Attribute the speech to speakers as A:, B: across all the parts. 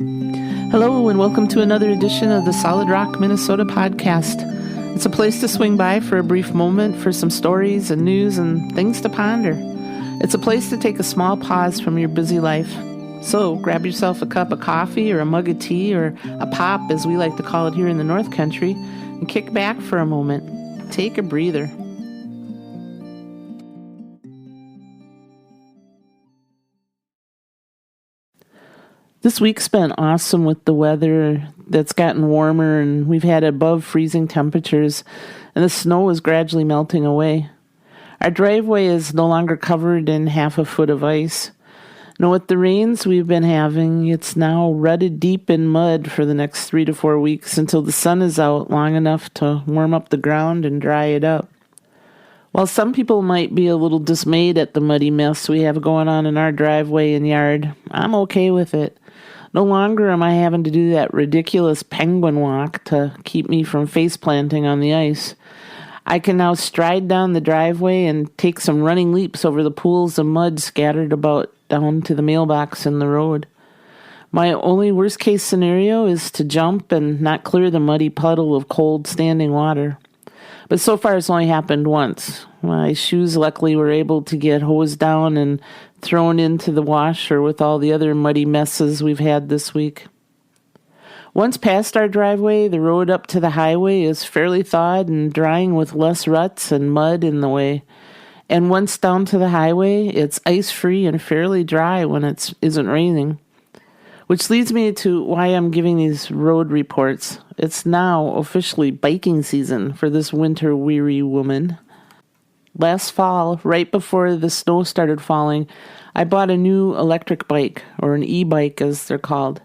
A: Hello, and welcome to another edition of the Solid Rock, Minnesota podcast. It's a place to swing by for a brief moment for some stories and news and things to ponder. It's a place to take a small pause from your busy life. So grab yourself a cup of coffee or a mug of tea or a pop, as we like to call it here in the North Country, and kick back for a moment. Take a breather. This week's been awesome with the weather that's gotten warmer, and we've had above freezing temperatures, and the snow is gradually melting away. Our driveway is no longer covered in half a foot of ice. Now, with the rains we've been having, it's now rutted deep in mud for the next 3 to 4 weeks until the sun is out long enough to warm up the ground and dry it up. While some people might be a little dismayed at the muddy mess we have going on in our driveway and yard, I'm okay with it. No longer am I having to do that ridiculous penguin walk to keep me from face planting on the ice. I can now stride down the driveway and take some running leaps over the pools of mud scattered about down to the mailbox in the road. My only worst case scenario is to jump and not clear the muddy puddle of cold standing water. But so far it's only happened once. My shoes luckily were able to get hosed down and thrown into the washer with all the other muddy messes we've had this week. Once past our driveway, the road up to the highway is fairly thawed and drying with less ruts and mud in the way. And once down to the highway, it's ice-free and fairly dry when it isn't raining. Which leads me to why I'm giving these road reports. It's now officially biking season for this winter-weary woman. Last fall, right before the snow started falling, I bought a new electric bike, or an e-bike as they're called.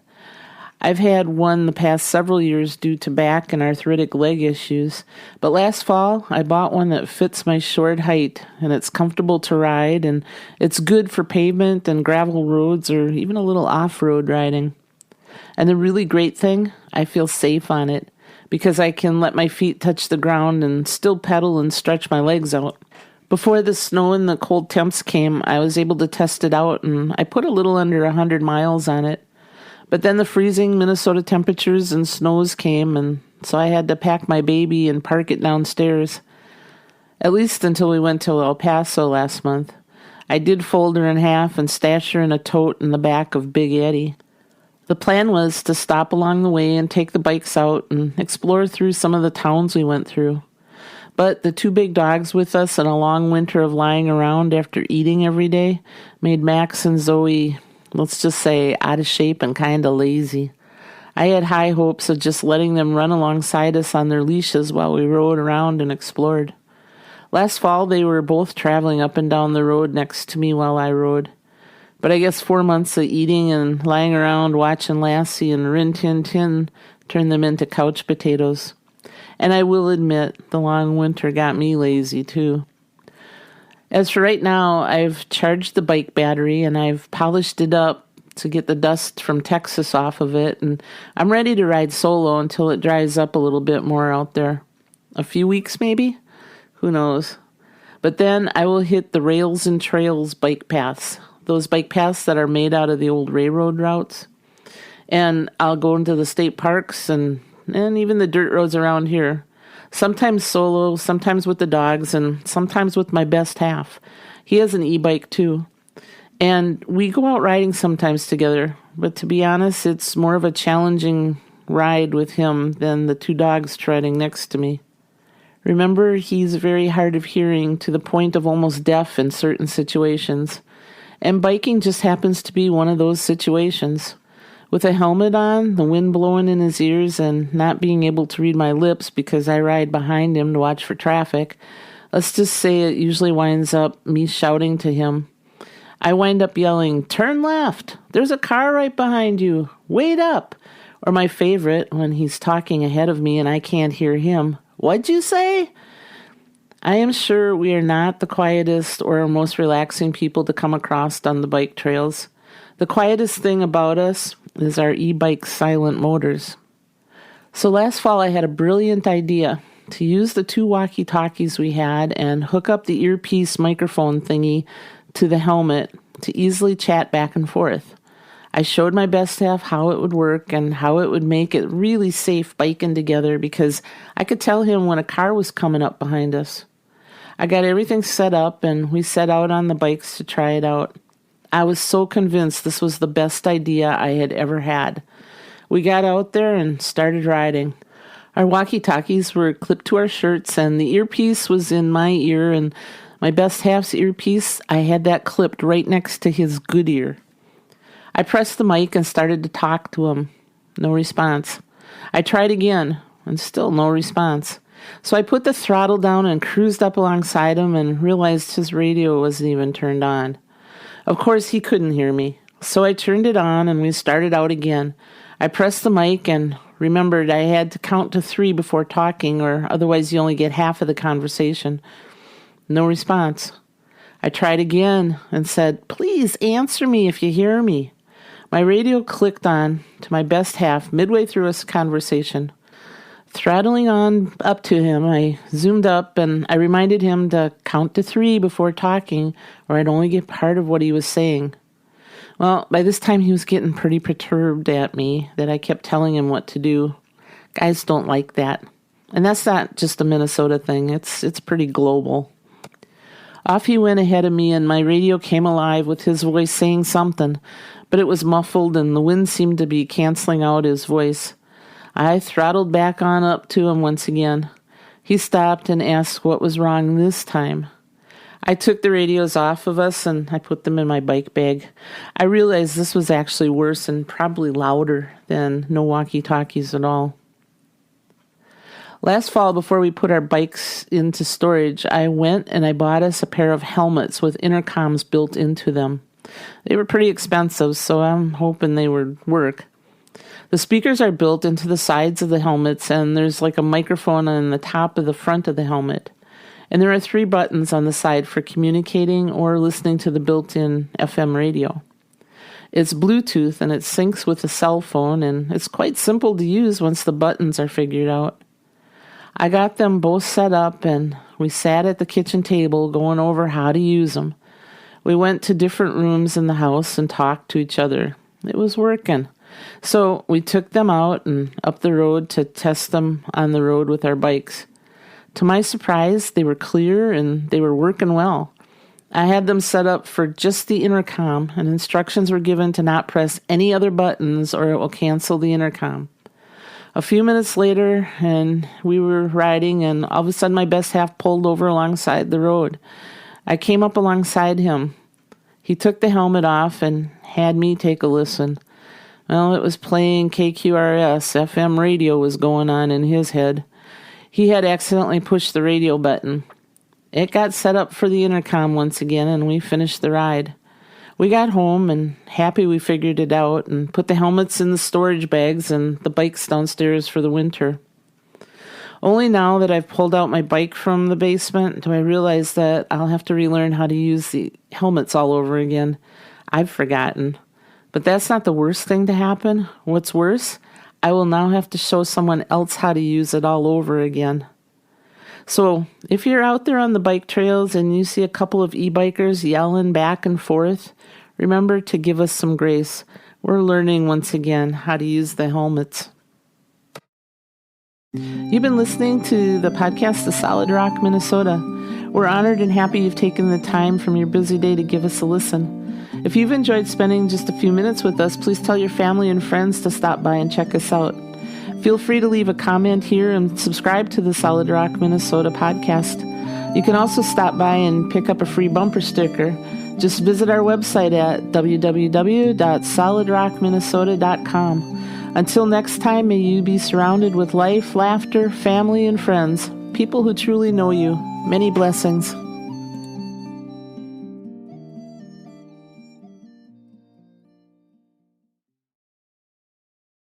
A: I've had one the past several years due to back and arthritic leg issues, but last fall I bought one that fits my short height, and it's comfortable to ride, and it's good for pavement and gravel roads or even a little off-road riding. And the really great thing, I feel safe on it, because I can let my feet touch the ground and still pedal and stretch my legs out. Before the snow and the cold temps came, I was able to test it out, and I put a little under 100 miles on it. But then the freezing Minnesota temperatures and snows came, and so I had to pack my baby and park it downstairs. At least until we went to El Paso last month. I did fold her in half and stash her in a tote in the back of Big Eddie. The plan was to stop along the way and take the bikes out and explore through some of the towns we went through. But the 2 big dogs with us and a long winter of lying around after eating every day made Max and Zoe, let's just say, out of shape and kind of lazy. I had high hopes of just letting them run alongside us on their leashes while we rode around and explored. Last fall, they were both traveling up and down the road next to me while I rode. But I guess 4 months of eating and lying around watching Lassie and Rin Tin Tin turned them into couch potatoes. And I will admit, the long winter got me lazy too. As for right now, I've charged the bike battery and I've polished it up to get the dust from Texas off of it, and I'm ready to ride solo until it dries up a little bit more out there. A few weeks maybe? Who knows? But then I will hit the Rails and Trails bike paths, those bike paths that are made out of the old railroad routes. And I'll go into the state parks and even the dirt roads around here. Sometimes solo, sometimes with the dogs, and sometimes with my best half. He has an e-bike too. And we go out riding sometimes together, but to be honest, it's more of a challenging ride with him than the 2 dogs treading next to me. Remember, he's very hard of hearing to the point of almost deaf in certain situations. And biking just happens to be one of those situations. With a helmet on, the wind blowing in his ears, and not being able to read my lips because I ride behind him to watch for traffic, let's just say it usually winds up me shouting to him. I wind up yelling, "Turn left! There's a car right behind you! Wait up!" Or my favorite, when he's talking ahead of me and I can't hear him, "What'd you say?" I am sure we are not the quietest or most relaxing people to come across on the bike trails. The quietest thing about us is our e-bike's silent motors. So last fall I had a brilliant idea to use the 2 walkie-talkies we had and hook up the earpiece microphone thingy to the helmet to easily chat back and forth. I showed my best half how it would work and how it would make it really safe biking together because I could tell him when a car was coming up behind us. I got everything set up and we set out on the bikes to try it out. I was so convinced this was the best idea I had ever had. We got out there and started riding. Our walkie-talkies were clipped to our shirts and the earpiece was in my ear, and my best half's earpiece, I had that clipped right next to his good ear. I pressed the mic and started to talk to him. No response. I tried again, and still no response. So I put the throttle down and cruised up alongside him and realized his radio wasn't even turned on. Of course, he couldn't hear me. So I turned it on and we started out again. I pressed the mic and remembered I had to count to 3 before talking, or otherwise you only get half of the conversation. No response. I tried again and said, "Please answer me if you hear me." My radio clicked on to my best half midway through a conversation. Throttling on up to him, I zoomed up and I reminded him to count to 3 before talking, or I'd only get part of what he was saying. Well, by this time he was getting pretty perturbed at me that I kept telling him what to do. Guys don't like that. And that's not just a Minnesota thing. It's pretty global. Off he went ahead of me and my radio came alive with his voice saying something, but it was muffled and the wind seemed to be canceling out his voice. I throttled back on up to him once again. He stopped and asked what was wrong this time. I took the radios off of us and I put them in my bike bag. I realized this was actually worse and probably louder than no walkie-talkies at all. Last fall, before we put our bikes into storage, I went and I bought us a pair of helmets with intercoms built into them. They were pretty expensive, so I'm hoping they would work. The speakers are built into the sides of the helmets, and there's like a microphone on the top of the front of the helmet. And there are 3 buttons on the side for communicating or listening to the built-in FM radio. It's Bluetooth, and it syncs with a cell phone, and it's quite simple to use once the buttons are figured out. I got them both set up, and we sat at the kitchen table going over how to use them. We went to different rooms in the house and talked to each other. It was working. So we took them out and up the road to test them on the road with our bikes. To my surprise, they were clear and they were working well. I had them set up for just the intercom, and instructions were given to not press any other buttons or it will cancel the intercom. A few minutes later, and we were riding, and all of a sudden my best half pulled over alongside the road. I came up alongside him. He took the helmet off and had me take a listen. Well, it was playing KQRS. FM radio was going on in his head. He had accidentally pushed the radio button. It got set up for the intercom once again, and we finished the ride. We got home, and happy we figured it out, and put the helmets in the storage bags and the bikes downstairs for the winter. Only now that I've pulled out my bike from the basement do I realize that I'll have to relearn how to use the helmets all over again. I've forgotten. But that's not the worst thing to happen. What's worse, I will now have to show someone else how to use it all over again. So if you're out there on the bike trails and you see a couple of e-bikers yelling back and forth, remember to give us some grace. We're learning once again how to use the helmets. You've been listening to the podcast, The Solid Rock, Minnesota. We're honored and happy you've taken the time from your busy day to give us a listen. If you've enjoyed spending just a few minutes with us, please tell your family and friends to stop by and check us out. Feel free to leave a comment here and subscribe to the Solid Rock, Minnesota podcast. You can also stop by and pick up a free bumper sticker. Just visit our website at www.solidrockminnesota.com. Until next time, may you be surrounded with life, laughter, family, and friends, people who truly know you. Many blessings.